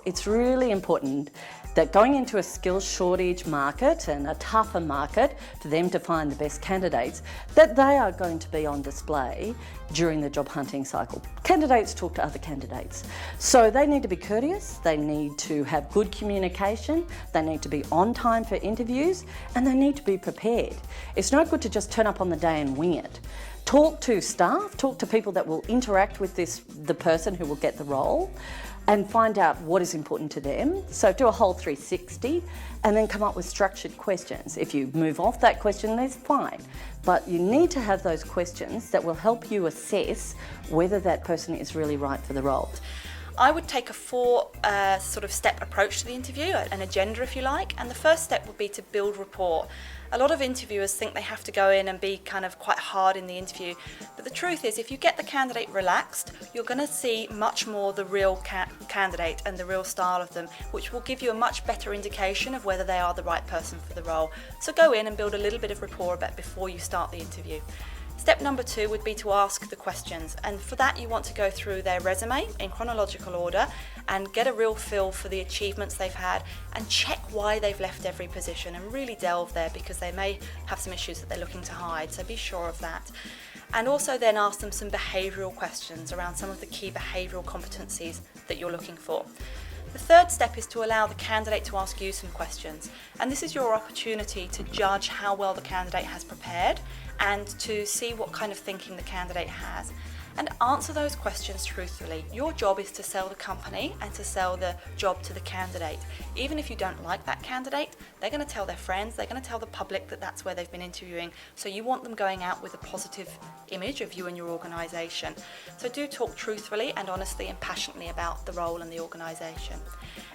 candidates. It's really important that going into a skills shortage market and a tougher market for them to find the best candidates, that they are going to be on display during the job hunting cycle. Candidates talk to other candidates. So they need to be courteous, they need to have good communication, they need to be on time for interviews, and they need to be prepared. It's not good to just turn up on the day and wing it. Talk to staff, talk to people that will interact with the person who will get the role, and find out what is important to them. So do a whole 360 and then come up with structured questions. If you move off that question, that's fine. But you need to have those questions that will help you assess whether that person is really right for the role. I would take a four sort of step approach to the interview, an agenda if you like, and the first step would be to build rapport. A lot of interviewers think they have to go in and be kind of quite hard in the interview, but the truth is if you get the candidate relaxed, you're going to see much more the real candidate and the real style of them, which will give you a much better indication of whether they are the right person for the role. So go in and build a little bit of rapport before you start the interview. Step number 2 would be to ask the questions, and for that you want to go through their resume in chronological order and get a real feel for the achievements they've had and check why they've left every position and really delve there, because they may have some issues that they're looking to hide, so be sure of that. And also then ask them some behavioural questions around some of the key behavioural competencies that you're looking for. The third step is to allow the candidate to ask you some questions, and this is your opportunity to judge how well the candidate has prepared and to see what kind of thinking the candidate has, and answer those questions truthfully. Your job is to sell the company and to sell the job to the candidate. Even if you don't like that candidate, they're going to tell their friends, they're going to tell the public that that's where they've been interviewing, so you want them going out with a positive image of you and your organisation. So do talk truthfully and honestly and passionately about the role and the organisation.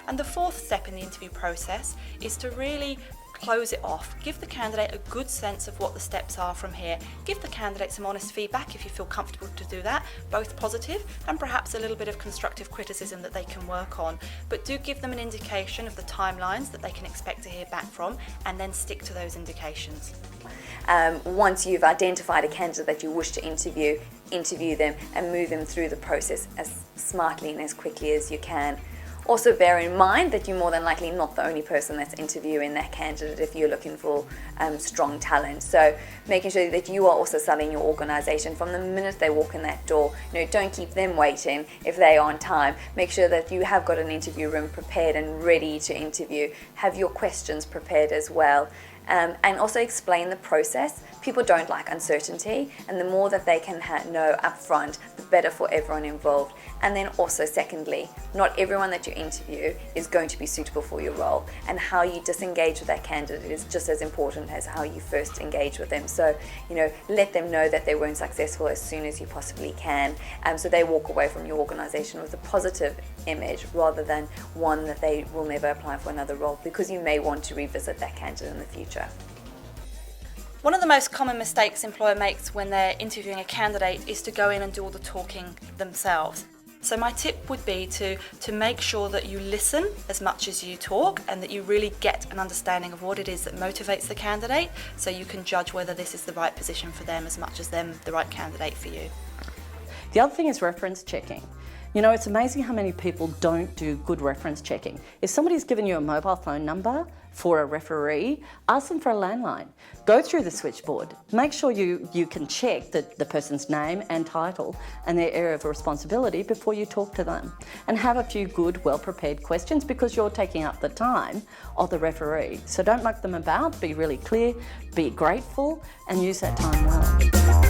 And the fourth step in the interview process is to really close it off. Give the candidate a good sense of what the steps are from here. Give the candidate some honest feedback if you feel comfortable to do that, both positive and perhaps a little bit of constructive criticism that they can work on. But do give them an indication of the timelines that they can expect to hear back from, and then stick to those indications. Once you've identified a candidate that you wish to interview them and move them through the process as smartly and as quickly as you can. Also bear in mind that you're more than likely not the only person that's interviewing that candidate if you're looking for strong talent. So making sure that you are also selling your organisation from the minute they walk in that door. Don't keep them waiting if they are on time. Make sure that you have got an interview room prepared and ready to interview. Have your questions prepared as well. And also explain the process. People don't like uncertainty, and the more that they can know upfront, the better for everyone involved. And then also secondly, not everyone that you interview is going to be suitable for your role, and how you disengage with that candidate is just as important as how you first engage with them. So, let them know that they weren't successful as soon as you possibly can, so they walk away from your organisation with a positive image rather than one that they will never apply for another role, because you may want to revisit that candidate in the future. One of the most common mistakes an employer makes when they're interviewing a candidate is to go in and do all the talking themselves. So my tip would be to make sure that you listen as much as you talk, and that you really get an understanding of what it is that motivates the candidate, so you can judge whether this is the right position for them as much as them the right candidate for you. The other thing is reference checking. It's amazing how many people don't do good reference checking. If somebody's given you a mobile phone number for a referee, ask them for a landline. Go through the switchboard. Make sure you can check the person's name and title and their area of responsibility before you talk to them. And have a few good, well-prepared questions, because you're taking up the time of the referee. So don't muck them about, be really clear, be grateful, and use that time well.